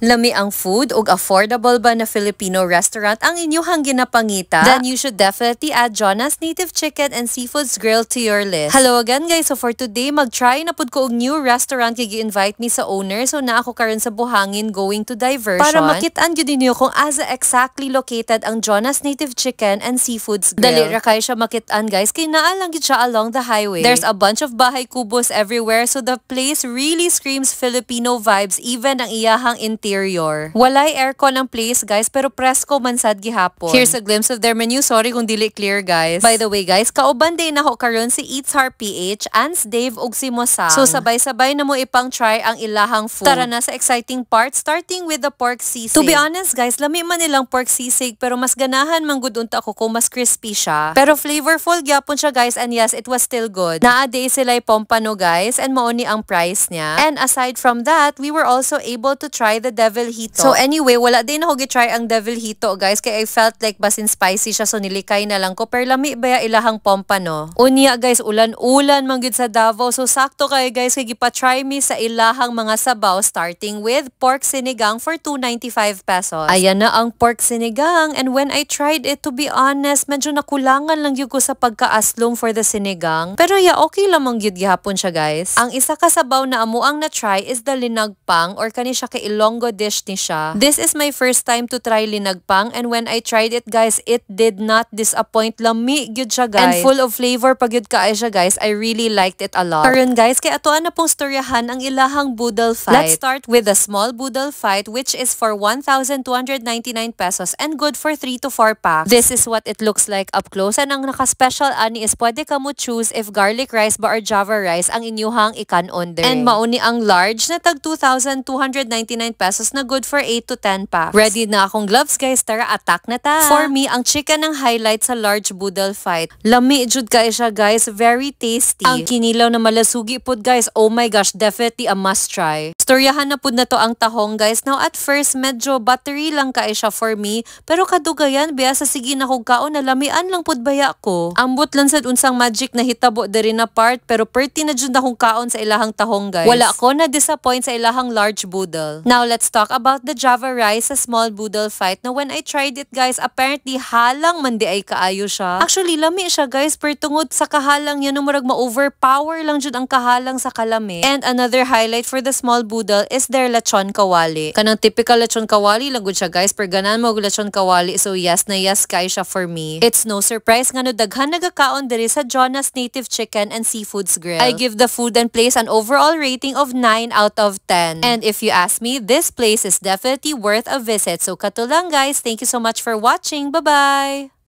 Lami ang food ug affordable ba na Filipino restaurant ang inyong ginapangita? Then you should definitely add Jonas Native Chicken and Seafoods Grill to your list. Hello again guys, so for today mag-try na pud ko og new restaurant kay gi-invite me sa owner, so naa ako karon sa Buhangin going to Diversion para makit-an gyud ninyo kung asa exactly located ang Jonas Native Chicken and Seafoods Grill. Dali ra kay siya makit-an guys kay naa lang gyud siya along the highway. There's a bunch of bahay kubos everywhere, so the place really screams Filipino vibes even ang iyahang interior. Walay aircon ang place guys pero presko man sad gihapon. Here's a glimpse of their menu. Sorry kung dili clear guys. By the way guys, kauban din ako karon si Eats Heart PH, Ans Dave ug si Mosang. So sabay-sabay na mo ipang try ang ilahang food. Tara na sa exciting part, starting with the pork sisig. To be honest guys, lami man nilang pork sisig pero mas ganahan man gud unta ako kung mas crispy siya. Pero flavorful gyapon siya guys, and yes, it was still good. Nowadays sila pompano guys, and mauni ang price niya. And aside from that, we were also able to try the devil hito. So anyway, wala din ako gi-try ang devil hito guys kay I felt like basin spicy siya, so nilikay na lang ko. Pero lami baya ilahang pompano. Unya guys, ulan-ulan man gyud sa Davao, so sakto kay guys kay gipa-try me sa ilahang mga sabaw, starting with pork sinigang for 295 pesos. Ayan na ang pork sinigang, and when I tried it, to be honest, medyo nakulangan lang gyud ko sa pagkaaslong for the sinigang. Pero yeah, okay lamang gyud gihapon siya guys. Ang isa ka sabaw na amo ang na-try is the linagpang, or kani siya kay Ilonggo dish ni siya. This is my first time to try linagpang, and when I tried it guys, it did not disappoint. Lami gyud siya guys. And full of flavor pag gyud kaay siya guys. I really liked it a lot. Karon guys, kay atoan na pong storyahan ang ilahang boodle fight. Let's start with the small boodle fight, which is for 1,299 pesos and good for 3 to 4 packs. This is what it looks like up close, and ang naka-special ani is pwede ka mo choose if garlic rice ba or Java rice ang inyuhang ikanon dere. And mauni ang large na tag 2,299 pesos na good for 8 to 10 packs. Ready na akong gloves guys, tara attack na ta. For me, ang chicken ang highlight sa large boodle fight. Lami jud kay siya guys, very tasty. Ang kinilaw na malasugi pud guys, oh my gosh, definitely a must try. Storyahan na pud na to ang tahong guys. Now at first medyo buttery lang kay siya for me, pero kadugayan biya sa sige na kog kaon na lamian lang pud baya ko. Ambot lang sad unsang magic na hitabo diri na part, pero perti na jud akong kaon sa ilahang tahong guys. Wala ko na disappoint sa ilahang large boodle. Now let's talk about the Java rice sa small boodle fight. Now when I tried it guys, apparently halang man di ay kaayo siya. Actually lami siya guys, per tungod sa kahalang yan murag ma-overpower lang jud ang kahalang sa kalami. And another highlight for the small boodle is their lechon kawali. Kanang typical lechon kawali lang gud siya guys, per ganan mo lechon kawali, so yes na yes kay siya for me. It's no surprise nga no daghan nagakaon diri sa Jonas Native Chicken and Seafoods Grill. I give the food and place an overall rating of 9 out of 10. And if you ask me, this place is definitely worth a visit. So kato lang guys, thank you so much for watching. Bye-bye!